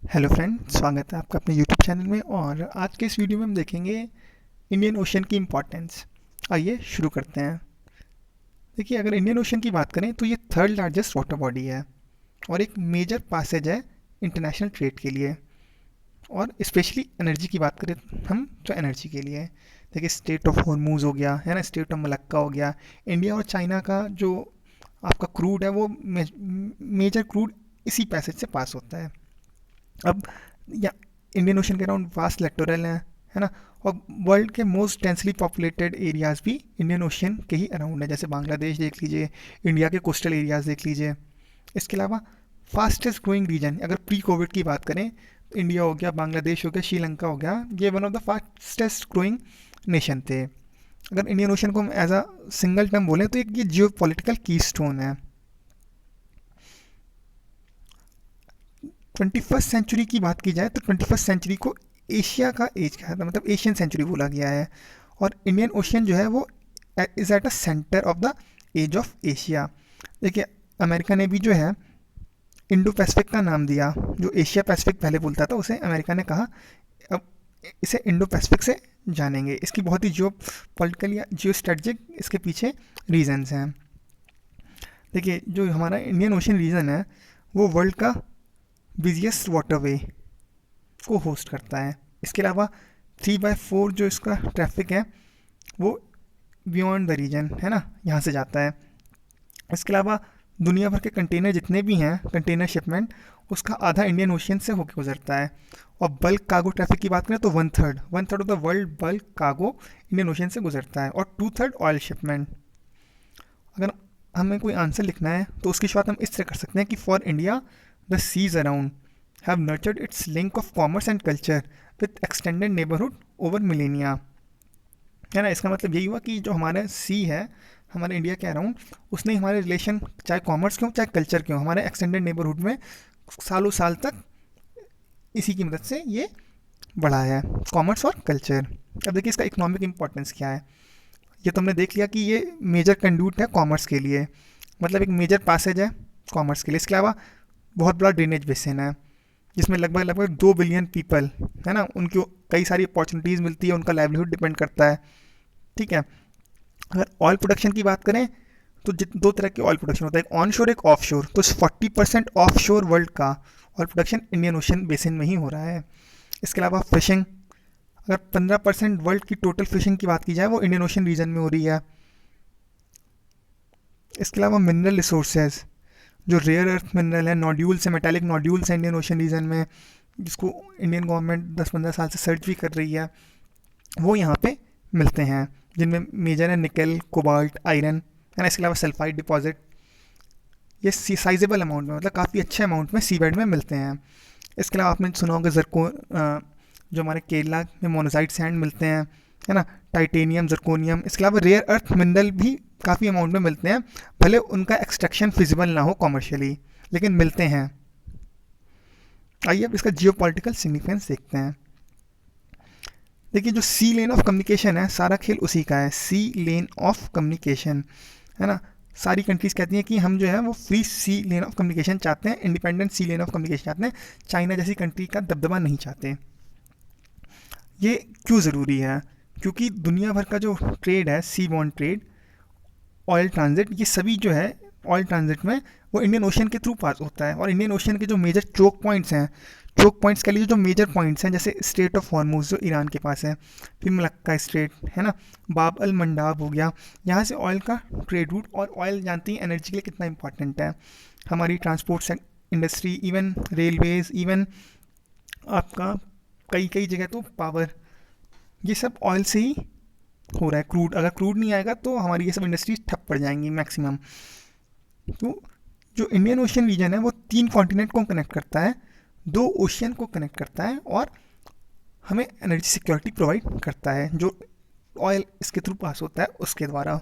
Hello friend, स्वागत है आपका अपने यूट्यूब चैनल में। और आज के इस वीडियो में हम देखेंगे इंडियन ओशन की इम्पोर्टेंस। आइए शुरू करते हैं। देखिए, अगर इंडियन ओशन की बात करें तो ये थर्ड लार्जेस्ट वाटर बॉडी है और एक मेजर पासेज है इंटरनेशनल ट्रेड के लिए। और स्पेशली एनर्जी की बात करें हम तो एनर्जी के लिए देखिए, स्टेट ऑफ हॉर्मूज हो गया है ना, स्टेट ऑफ मलक्का हो गया। इंडिया और चाइना का जो आपका क्रूड है वो मेजर क्रूड इसी पैसेज से पास होता है। अब या इंडियन ओशन के अराउंड वास्ट लिटोरल है ना। और वर्ल्ड के मोस्ट डेंसली पॉपुलेटेड एरियाज भी इंडियन ओशन के ही अराउंड है, जैसे बांग्लादेश देख लीजिए, इंडिया के कोस्टल एरियाज देख लीजिए। इसके अलावा फास्टेस्ट ग्रोइंग रीजन अगर प्री कोविड की बात करें तो इंडिया हो गया, बांग्लादेश हो गया, श्रीलंका हो गया, ये one of the fastest growing nation थे। अगर इंडियन ओशन को हम एज अ सिंगल टर्म बोलें तो एक ये जियो पॉलिटिकल की स्टोन है। 21st सेंचुरी की बात की जाए तो 21st सेंचुरी को एशिया का एज कहा था, मतलब एशियन सेंचुरी बोला गया है। और इंडियन ओशियन जो है वो is at a centre of the edge of Asia. देखिए, अमेरिका ने भी जो है इंडो पैसिफिक का नाम दिया। जो एशिया पैसिफिक पहले बोलता था उसे अमेरिका ने कहा अब इसे इंडो पैसिफिक से जानेंगे। इसकी बहुत ही जियो पॉलिटिकल या जियो स्ट्रेटजिक इसके पीछे रीजन्स हैं। देखिए, जो हमारा इंडियन ओशन रीजन है वो वर्ल्ड का बिजिएस्ट वाटरवे को होस्ट करता है। इसके अलावा 3/4 जो इसका ट्रैफिक है वो बियॉन्ड द रीजन है ना, यहाँ से जाता है। इसके अलावा दुनिया भर के कंटेनर जितने भी हैं, कंटेनर शिपमेंट, उसका आधा इंडियन ओशियन से होकर गुजरता है। और बल्क कार्गो ट्रैफिक की बात करें तो one third of the world bulk cargo Indian ocean से गुजरता है। और 2/3 ऑयल शिपमेंट। अगर हमें कोई आंसर लिखना है तो उसकी शुरुआत हम इस तरह कर सकते हैं कि for India the seas around have nurtured its link of commerce and culture with extended neighborhood over millennia। है ना, इसका मतलब यही हुआ कि जो हमारा सी है हमारे इंडिया के अराउंड, उसने हमारे रिलेशन चाहे कॉमर्स के हों चाहे कल्चर के हों, हमारे एक्सटेंडेड नेबरहुड में सालों साल तक इसी की मदद से ये बढ़ा है, कॉमर्स और कल्चर। अब देखिए इसका इकोनॉमिक इंपॉर्टेंस क्या है। ये तुमने देख लिया कि ये मेजर कंड्यूट है कॉमर्स के लिए, मतलब एक मेजर पासेज है कॉमर्स के लिए। इसके अलावा बहुत बड़ा ड्रेनेज बेसिन है जिसमें लगभग लगभग 2 बिलियन पीपल है ना, उनको कई सारी अपॉर्चुनिटीज़ मिलती है, उनका लाइवलीहुड डिपेंड करता है। ठीक है। अगर ऑयल प्रोडक्शन की बात करें तो दो तरह के ऑयल प्रोडक्शन होता है, एक ऑन शोर एक ऑफ शोर। तो 40% ऑफ शोर वर्ल्ड का oil production Indian ocean basin में ही हो रहा है। इसके अलावा फिशिंग, अगर 15% वर्ल्ड की टोटल फिशिंग की बात की जाए वो इंडियन ओशन रीजन में हो रही है। इसके अलावा मिनरल रिसोर्सेज, जो रेयर अर्थ मिनरल है, नोड्यूल्स है, मेटालिक नोड्यूल्स हैं इंडियन ओशन रीजन में, जिसको इंडियन गवर्नमेंट 10-15 साल से सर्च भी कर रही है, वो यहाँ पे मिलते हैं, जिनमें मेजर है निकल, कोबाल्ट, आयरन है ना। इसके अलावा सल्फाइड डिपॉजिट, ये साइजेबल अमाउंट में, मतलब काफ़ी अच्छे अमाउंट में सी बेड में मिलते हैं। इसके अलावा आपने सुना होगा जो हमारे केरला में मोनोसाइट सैंड मिलते हैं है ना, टाइटेनियम, जर्कोनियम। इसके अलावा रेयर अर्थ मिनरल भी काफ़ी अमाउंट में मिलते हैं, भले उनका एक्सट्रैक्शन फिजिबल ना हो कॉमर्शियली, लेकिन मिलते हैं। आइए अब इसका जियो पॉलिटिकल सिग्निफिकेंस देखते हैं। देखिए, जो सी लेन ऑफ कम्युनिकेशन है सारा खेल उसी का है, सी लेन ऑफ कम्युनिकेशन है ना। सारी कंट्रीज कहती हैं कि हम जो है वो free sea lane of communication चाहते हैं, independent sea lane of communication चाहते हैं, चाइना जैसी कंट्री का दबदबा नहीं चाहते। ये क्यों ज़रूरी है? क्योंकि दुनिया भर का जो ट्रेड है, सी बॉन्ड ट्रेड, ऑयल ट्रांजिट, ये सभी जो है ऑयल ट्रांजिट में वो इंडियन ओशन के थ्रू पास होता है। और इंडियन ओशन के जो मेजर चोक पॉइंट्स हैं, चोक पॉइंट्स के लिए जो मेजर पॉइंट्स हैं, जैसे स्ट्रेट ऑफ हॉर्मूज जो ईरान के पास है, फिर मलक्का स्ट्रेट है ना, बाब अल मंडाब हो गया, यहाँ से ऑयल का ट्रेड रूट। और ऑयल जानती हैं एनर्जी के लिए कितना इंपॉर्टेंट है, हमारी transport industry, even railways, even आपका कई कई जगह तो पावर, ये सब ऑयल से ही हो रहा है। क्रूड, अगर क्रूड नहीं आएगा तो हमारी ये सब इंडस्ट्रीज ठप पड़ जाएंगी मैक्सिमम। तो जो इंडियन ओशियन रीजन है वो 3 कॉन्टिनेंट को कनेक्ट करता है, 2 ओशियन को कनेक्ट करता है, और हमें एनर्जी सिक्योरिटी प्रोवाइड करता है जो ऑयल इसके थ्रू पास होता है उसके द्वारा।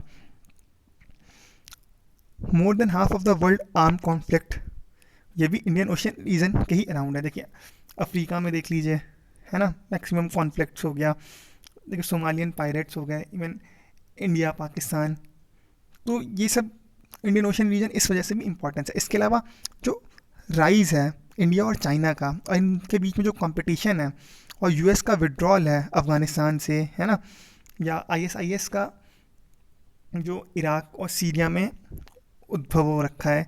More than half of the world arm conflict ये भी इंडियन ओशियन रीजन के ही अराउंड है। देखिए, अफ्रीका में देख लीजिए है ना, मैक्सिमम कॉन्फ्लिक्ट्स हो गया। देखिए, सोमालियन पायरेट्स हो गए, इवन इंडिया पाकिस्तान, तो ये सब इंडियन ओशन रीजन इस वजह से भी इम्पोर्टेंस है। इसके अलावा जो राइज है इंडिया और चाइना का, और इनके बीच में जो कंपटीशन है और यूएस का विड्रॉल है अफ़गानिस्तान से, है ना, या आईएसआईएस का जो इराक और सीरिया में उद्भव हो रखा है,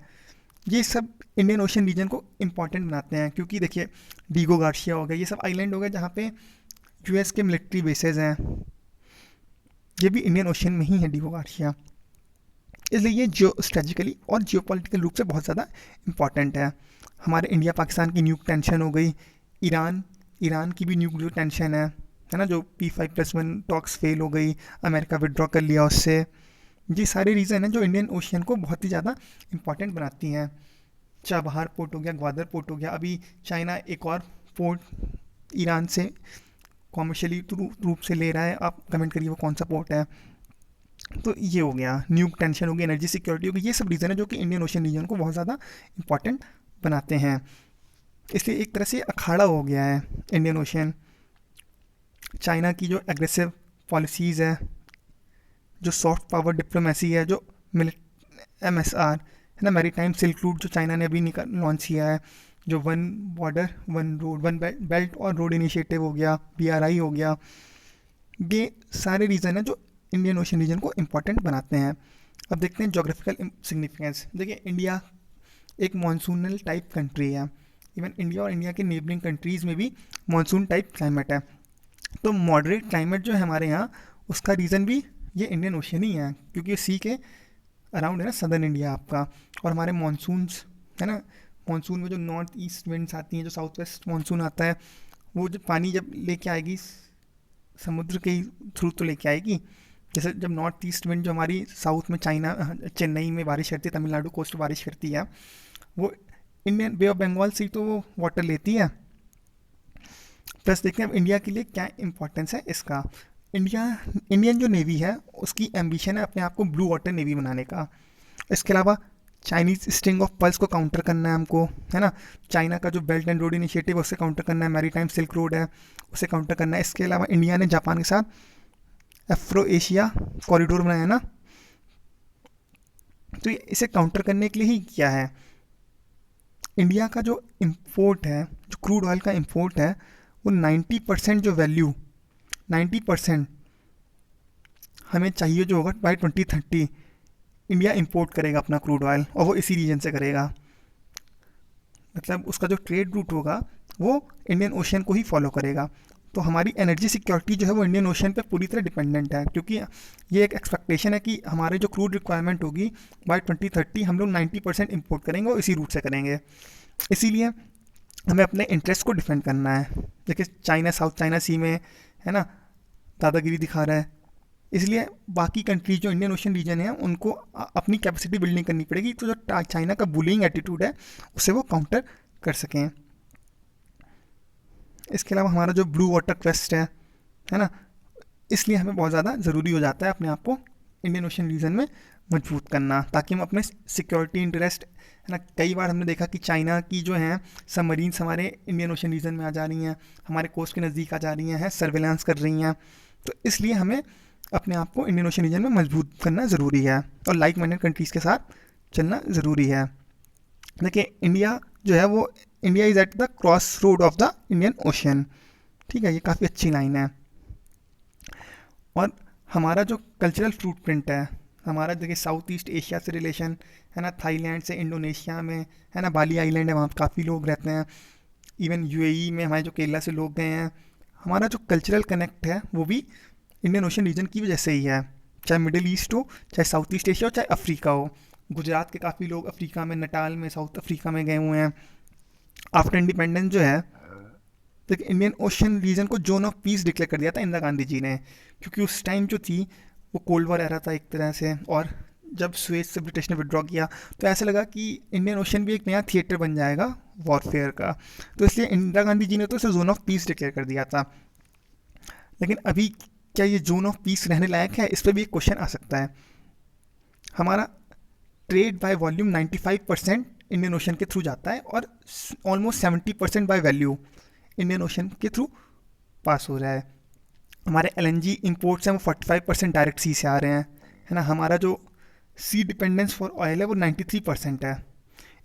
ये सब इंडियन ओशन रीजन को इम्पॉर्टेंट बनाते हैं। क्योंकि देखिए डीगो गार्शिया हो गया, ये सब आइलैंड हो गए जहाँ पे यूएस के मिलिट्री बेसेस हैं, ये भी इंडियन ओशन में ही है डीगो गार्शिया। इसलिए ये जियो स्ट्रेटेजिकली और जियोपॉलिटिकल रूप से बहुत ज़्यादा इम्पॉर्टेंट है। हमारे इंडिया पाकिस्तान की न्यूक टेंशन हो गई, ईरान ईरान की भी न्यूक्लियर टेंशन है ना, जो P5+1 टॉक्स फेल हो गई, अमेरिका विड्रॉ कर लिया उससे। ये सारे रीज़न हैं जो इंडियन ओशियन को बहुत ही ज़्यादा इम्पॉर्टेंट बनाती हैं। चाबहार पोर्ट हो गया, ग्वादर पोर्ट हो गया, अभी चाइना एक और पोर्ट ईरान से कॉमर्शियली रूप से ले रहा है, आप कमेंट करिए वो कौन सा पोर्ट है। तो ये हो गया, न्यूक टेंशन हो गई, एनर्जी सिक्योरिटी हो गई, ये सब रीज़न है जो कि इंडियन ओशन रीजन को बहुत ज़्यादा इंपॉर्टेंट बनाते हैं। इसलिए एक तरह से अखाड़ा हो गया है इंडियन ओशन। चाइना की जो एग्रेसिव पॉलिसीज़ है, जो सॉफ्ट पावर डिप्लोमेसी है, जो MSR है ना, मैरीटाइम सिल्क रूट जो चाइना ने अभी लॉन्च किया है, जो one border one road one belt और रोड इनिशिएटिव हो गया, BRI हो गया, ये सारे रीज़न हैं जो इंडियन ओशन रीजन को इम्पॉर्टेंट बनाते हैं। अब देखते हैं जोग्राफिकल सिग्निफिकेंस। देखिए इंडिया एक मानसूनल टाइप कंट्री है, इवन इंडिया और इंडिया के नेबरिंग कंट्रीज़ में भी मानसून टाइप क्लाइमेट है। तो मॉडरेट क्लाइमेट जो है हमारे यहाँ, उसका रीज़न भी ये इंडियन ओशन ही है, क्योंकि ये सी के अराउंड है ना, सदर्न इंडिया आपका। और हमारे मानसून्स है ना, मानसून में जो नॉर्थ ईस्ट विंड्स आती हैं, जो साउथ वेस्ट मानसून आता है, वो जब पानी जब लेके आएगी समुद्र के थ्रू तो लेके आएगी। जैसे जब नॉर्थ ईस्ट विंड जो हमारी साउथ में चाइना चेन्नई में बारिश करती है, तमिलनाडु कोस्ट पर बारिश करती है, वो इंडियन बे ऑफ बंगाल से तो वो वाटर लेती है। प्लस देखते हैं अब इंडिया के लिए क्या इंपॉर्टेंस है इसका। इंडियन जो नेवी है उसकी एम्बिशन है अपने आप को ब्लू वाटर नेवी बनाने का। इसके अलावा चाइनीज़ स्ट्रिंग ऑफ पर्ल्स को काउंटर करना है हमको, है ना। चाइना का जो बेल्ट एंड रोड इनिशिएटिव है उससे काउंटर करना है, मैरीटाइम सिल्क रोड है उसे काउंटर करना है। इसके अलावा इंडिया ने जापान के साथ अफ्रो एशिया कॉरिडोर बनाया है ना, तो इसे काउंटर करने के लिए ही किया है। इंडिया का जो इम्पोर्ट है, जो क्रूड ऑयल का इम्पोर्ट है, वो 90% जो वैल्यू 90% हमें चाहिए जो होगा बाई 2030 इंडिया इंपोर्ट करेगा अपना क्रूड ऑयल, और वो इसी रीजन से करेगा। मतलब उसका जो ट्रेड रूट होगा वो इंडियन ओशन को ही फॉलो करेगा। तो हमारी एनर्जी सिक्योरिटी जो है वो इंडियन ओशन पे पूरी तरह डिपेंडेंट है, क्योंकि ये एक एक्सपेक्टेशन है कि हमारे जो क्रूड रिक्वायरमेंट होगी बाय 2030 हम लोग 90% इम्पोर्ट करेंगे और इसी रूट से करेंगे। इसीलिए हमें अपने इंटरेस्ट को डिफेंड करना है। देखिए चाइना साउथ चाइना सी में है ना दादागिरी दिखा रहा है, इसलिए बाकी कंट्रीज जो इंडियन ओशन रीजन है उनको अपनी कैपेसिटी बिल्डिंग करनी पड़ेगी, तो जो चाइना का बुलिंग एटीट्यूड है उसे वो काउंटर कर सकें। इसके अलावा हमारा जो ब्लू वाटर क्वेस्ट है ना, इसलिए हमें बहुत ज़्यादा ज़रूरी हो जाता है अपने आप को इंडियन ओशन रीजन में मजबूत करना, ताकि हम अपने सिक्योरिटी इंटरेस्ट है ना। कई बार हमने देखा कि चाइना की जो हैं सबमरीन्स हमारे इंडियन ओशन रीजन में आ जा रही हैं, हमारे कोस्ट के नज़दीक आ जा रही हैं, सर्वेलेंस कर रही हैं। तो इसलिए हमें अपने आप को इंडियन ओशन रीजन में मजबूत करना ज़रूरी है और लाइक माइंडेड कंट्रीज़ के साथ चलना ज़रूरी है। देखिए इंडिया जो है वो India is at the cross road of the Indian ocean, ठीक है, ये काफ़ी अच्छी लाइन है। और हमारा जो कल्चरल फुटप्रिंट है, हमारा देखिए साउथ ईस्ट एशिया से रिलेशन है ना, थाईलैंड से इंडोनेशिया में है ना, बाली आइलैंड है वहाँ काफ़ी लोग रहते हैं, इवन यूएई में हमारे जो केरला से लोग गए हैं। हमारा जो कल्चरल कनेक्ट है वो भी इंडियन ओशन रीजन की वजह से ही है, चाहे मिडिल ईस्ट हो, चाहे साउथ ईस्ट एशिया हो, चाहे अफ्रीका हो। गुजरात के काफ़ी लोग अफ्रीका में नटाल में साउथ अफ्रीका में गए हुए हैं। आफ्टर इंडिपेंडेंस जो है तो इंडियन ओशन रीजन को जोन ऑफ पीस डिक्लेयर कर दिया था इंदिरा गांधी जी ने, क्योंकि उस टाइम जो थी वो कोल्ड वॉर रहा था एक तरह से, और जब स्वेज से ब्रिटिश ने विड्रॉ किया तो ऐसा लगा कि इंडियन ओशन भी एक नया थिएटर बन जाएगा वॉरफेयर का, तो इसलिए इंदिरा गांधी जी ने तो इसे जोन ऑफ पीस डिक्लेयर कर दिया था। लेकिन अभी क्या ये जोन ऑफ पीस रहने लायक है, इस पर भी एक क्वेश्चन आ सकता है। हमारा trade by volume 95% Indian ocean के थ्रू जाता है और almost 70% by value Indian ocean के थ्रू पास हो रहा है। हमारे LNG इंपोर्ट्स हैं वो 45% डायरेक्ट सी से आ रहे हैं, है ना। हमारा जो सी डिपेंडेंस फॉर ऑयल है वो 93% है।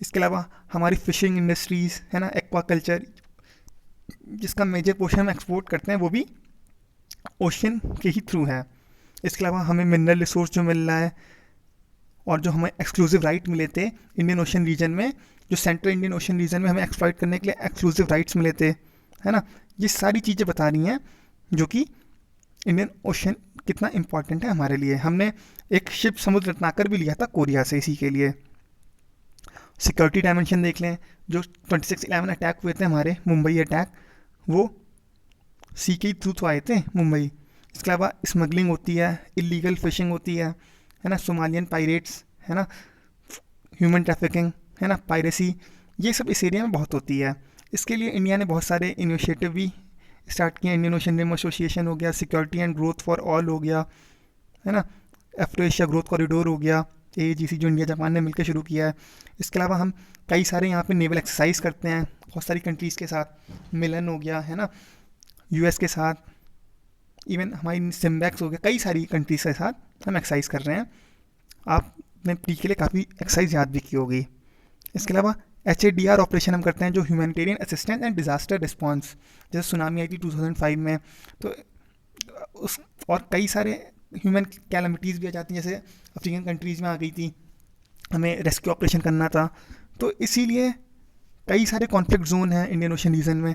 इसके अलावा हमारी फिशिंग इंडस्ट्रीज़ है ना, एक्वाकल्चर, जिसका मेजर पोर्शन हम एक्सपोर्ट करते हैं वो भी ओशन के ही थ्रू है। इसके अलावा हमें मिनरल रिसोर्स जो मिल रहा है और जो हमें एक्सक्लूसिव राइट मिले थे इंडियन ओशन रीजन में, जो सेंट्रल इंडियन ओशन रीजन में हमें एक्सप्लॉइट करने के लिए एक्सक्लूसिव राइट्स मिले थे, है ना, ये सारी चीज़ें बता रही हैं जो कि इंडियन ओशन कितना इंपॉर्टेंट है हमारे लिए। हमने एक शिप समुद्र रत्नाकर भी लिया था कोरिया से इसी के लिए। सिक्योरिटी डायमेंशन देख लें, जो 26/11 अटैक हुए थे हमारे, मुंबई अटैक, वो सी के थ्रू तो आए थे मुंबई। इसके अलावा स्मगलिंग होती है, इलीगल फिशिंग होती है ना, सोमालियन पायरेट्स, है ना, ह्यूमन ट्रैफिकिंग, है ना, पायरेसी, ये सब इस एरिया में बहुत होती है। इसके लिए इंडिया ने बहुत सारे इनिशिएटिव भी स्टार्ट किए। इंडियन ओशन रिम एसोसिएशन हो गया, security and growth for all हो गया, है ना, एफ्रो एशिया ग्रोथ कॉरिडोर हो गया, AAGC जो इंडिया जापान ने मिलकर शुरू किया है। इसके अलावा हम कई सारे यहाँ पे नेवल एक्सरसाइज करते हैं बहुत सारी कंट्रीज़ के साथ, मिलन हो गया, है ना, US के साथ, इवन हमारी सिम्बैक्स हो गया, कई सारी कंट्रीज़ के साथ हम एक्सरसाइज कर रहे हैं। आपने प्री के लिए काफ़ी एक्सरसाइज याद भी की होगी। इसके अलावा HADR ऑपरेशन हम करते हैं, जो humanitarian assistance and disaster response, जैसे सुनामी आई थी 2005 में, तो उस और कई सारे ह्यूमन कैलमिटीज़ भी आ जाती हैं, जैसे अफ्रीकन कंट्रीज़ में आ गई थी, हमें रेस्क्यू ऑपरेशन करना था। तो इसीलिए कई सारे कॉन्फ्लिक्ट जोन हैं इंडियन ओशन रीजन में,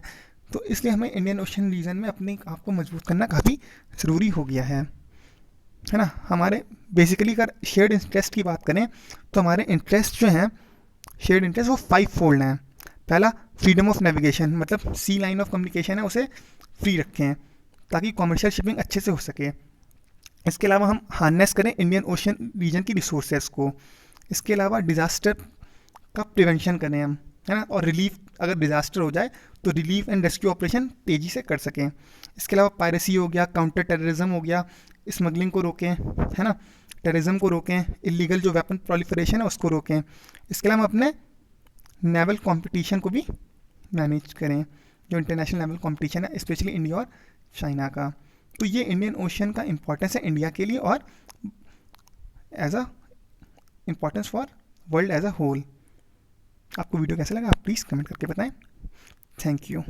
तो इसलिए हमें इंडियन ओशन रीजन में अपने आप को मजबूत करना काफ़ी ज़रूरी हो गया है ना। हमारे बेसिकली अगर शेयर्ड इंटरेस्ट की बात करें तो हमारे इंटरेस्ट जो हैं, शेयर्ड इंटरेस्ट, वो 5 फोल्ड हैं। पहला, फ्रीडम ऑफ नेविगेशन, मतलब सी लाइन ऑफ कम्युनिकेशन है उसे फ्री रखें ताकि कॉमर्शियल शिपिंग अच्छे से हो सके। इसके अलावा हम हार्नेस करें इंडियन ओशन रीजन की रिसोर्सेज को। इसके अलावा डिज़ास्टर का प्रिवेंशन करें हम, है ना, और रिलीफ, अगर डिज़ास्टर हो जाए तो रिलीफ एंड रेस्क्यू ऑपरेशन तेज़ी से कर सकें। इसके अलावा पायरेसी हो गया, काउंटर टेररिज्म हो गया, स्मगलिंग को रोकें, है ना, टेररिज्म को रोकें, इलीगल जो वेपन प्रोलिफरेशन है उसको रोकें। इसके अलावा हम अपने नेवल कंपटीशन को भी मैनेज करें, जो इंटरनेशनल नेवल कंपटीशन है स्पेशली इंडिया और चाइना का। तो ये इंडियन ओशन का इंपॉर्टेंस है इंडिया के लिए और as a importance for world as a whole. आपको वीडियो कैसा लगा आप प्लीज़ कमेंट करके बताएं। Thank you.